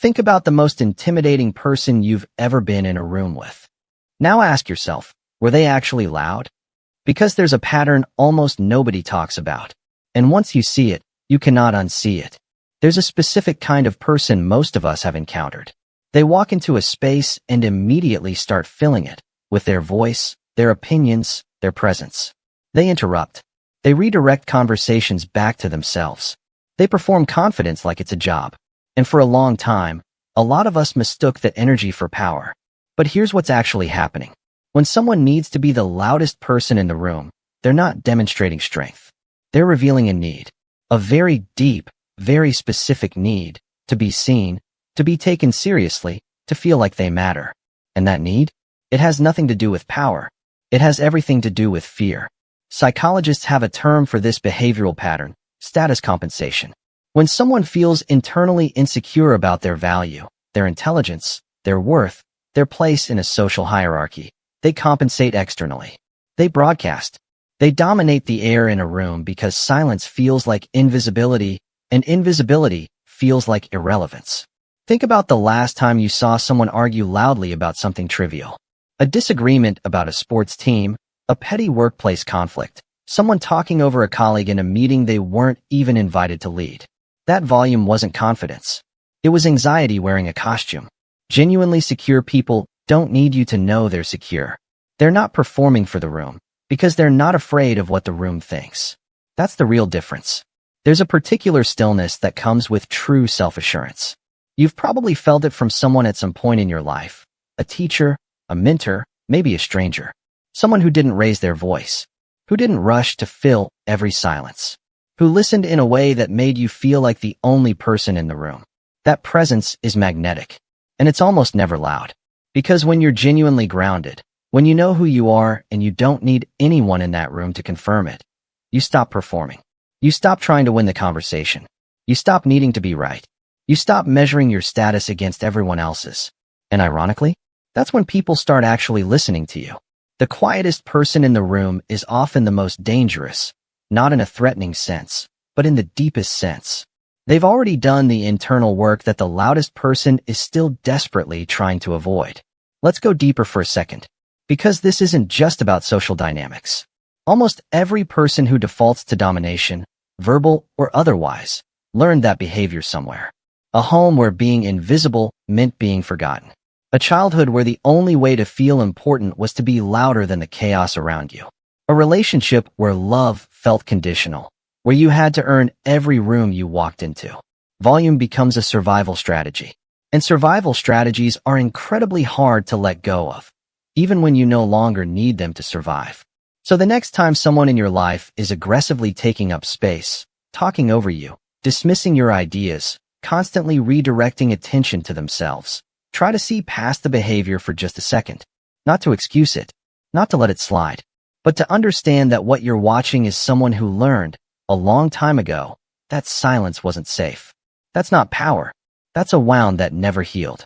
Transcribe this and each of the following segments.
Think about the most intimidating person you've ever been in a room with. Now ask yourself, were they actually loud? Because there's a pattern almost nobody talks about. And once you see it, you cannot unsee it. There's a specific kind of person most of us have encountered. They walk into a space and immediately start filling it with their voice, their opinions, their presence. They interrupt. They redirect conversations back to themselves. They perform confidence like it's a job. And for a long time, a lot of us mistook that energy for power. But here's what's actually happening. When someone needs to be the loudest person in the room, they're not demonstrating strength. They're revealing a need. A very deep, very specific need to be seen, to be taken seriously, to feel like they matter. And that need? It has nothing to do with power. It has everything to do with fear. Psychologists have a term for this behavioral pattern: status compensation. When someone feels internally insecure about their value, their intelligence, their worth, their place in a social hierarchy, they compensate externally. They broadcast. They dominate the air in a room because silence feels like invisibility, and invisibility feels like irrelevance. Think about the last time you saw someone argue loudly about something trivial. A disagreement about a sports team, a petty workplace conflict, someone talking over a colleague in a meeting they weren't even invited to lead. That volume wasn't confidence. It was anxiety wearing a costume. Genuinely secure people don't need you to know they're secure. They're not performing for the room because they're not afraid of what the room thinks. That's the real difference. There's a particular stillness that comes with true self-assurance. You've probably felt it from someone at some point in your life: a teacher, a mentor, maybe a stranger. Someone who didn't raise their voice, who didn't rush to fill every silence, who listened in a way that made you feel like the only person in the room. That presence is magnetic, and it's almost never loud. Because when you're genuinely grounded, when you know who you are and you don't need anyone in that room to confirm it, you stop performing. You stop trying to win the conversation. You stop needing to be right. You stop measuring your status against everyone else's. And ironically, that's when people start actually listening to you. The quietest person in the room is often the most dangerous, not in a threatening sense, but in the deepest sense. They've already done the internal work that the loudest person is still desperately trying to avoid. Let's go deeper for a second, because this isn't just about social dynamics. Almost every person who defaults to domination, verbal or otherwise, learned that behavior somewhere. A home where being invisible meant being forgotten. A childhood where the only way to feel important was to be louder than the chaos around you. A relationship where love felt conditional, where you had to earn every room you walked into. Volume becomes a survival strategy. And survival strategies are incredibly hard to let go of, even when you no longer need them to survive. So the next time someone in your life is aggressively taking up space, talking over you, dismissing your ideas, constantly redirecting attention to themselves, try to see past the behavior for just a second. Not to excuse it, not to let it slide, but to understand that what you're watching is someone who learned, a long time ago, that silence wasn't safe. That's not power. That's a wound that never healed.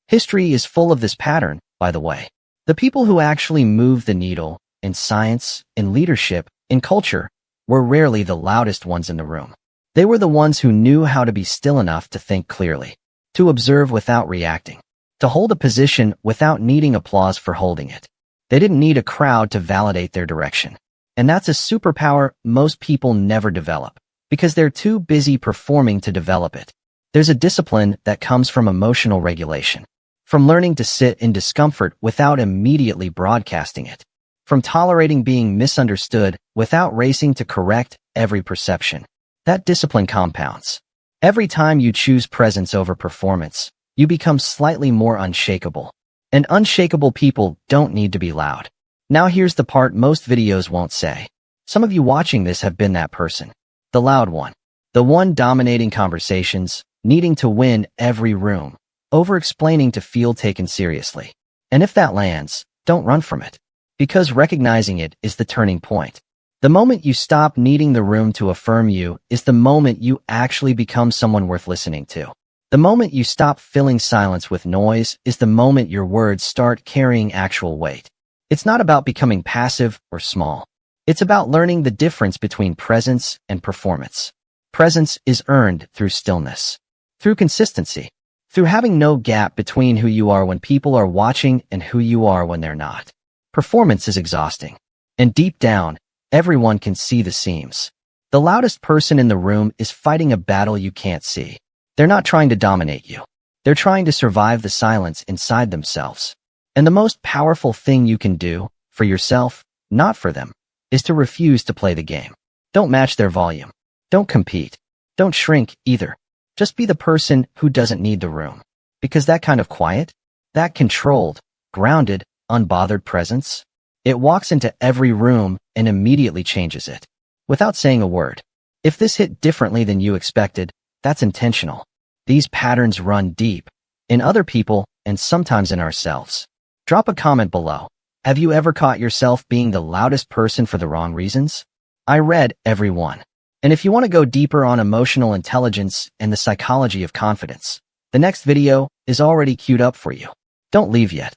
History is full of this pattern, by the way. The people who actually moved the needle, in science, in leadership, in culture, were rarely the loudest ones in the room. They were the ones who knew how to be still enough to think clearly, to observe without reacting, to hold a position without needing applause for holding it. They didn't need a crowd to validate their direction. And that's a superpower most people never develop, because they're too busy performing to develop it. There's a discipline that comes from emotional regulation, from learning to sit in discomfort without immediately broadcasting it, from tolerating being misunderstood without racing to correct every perception. That discipline compounds. Every time you choose presence over performance, you become slightly more unshakable. And unshakable people don't need to be loud. Now here's the part most videos won't say. Some of you watching this have been that person. The loud one. The one dominating conversations, needing to win every room, over-explaining to feel taken seriously. And if that lands, don't run from it. Because recognizing it is the turning point. The moment you stop needing the room to affirm you is the moment you actually become someone worth listening to. The moment you stop filling silence with noise is the moment your words start carrying actual weight. It's not about becoming passive or small. It's about learning the difference between presence and performance. Presence is earned through stillness, through consistency, through having no gap between who you are when people are watching and who you are when they're not. Performance is exhausting. And deep down, everyone can see the seams. The loudest person in the room is fighting a battle you can't see. They're not trying to dominate you. They're trying to survive the silence inside themselves. And the most powerful thing you can do, for yourself, not for them, is to refuse to play the game. Don't match their volume. Don't compete. Don't shrink either. Just be the person who doesn't need the room. Because that kind of quiet, that controlled, grounded, unbothered presence, it walks into every room and immediately changes it, without saying a word. If this hit differently than you expected, that's intentional. These patterns run deep, in other people and sometimes in ourselves. Drop a comment below. Have you ever caught yourself being the loudest person for the wrong reasons? I read every one. And if you want to go deeper on emotional intelligence and the psychology of confidence, the next video is already queued up for you. Don't leave yet.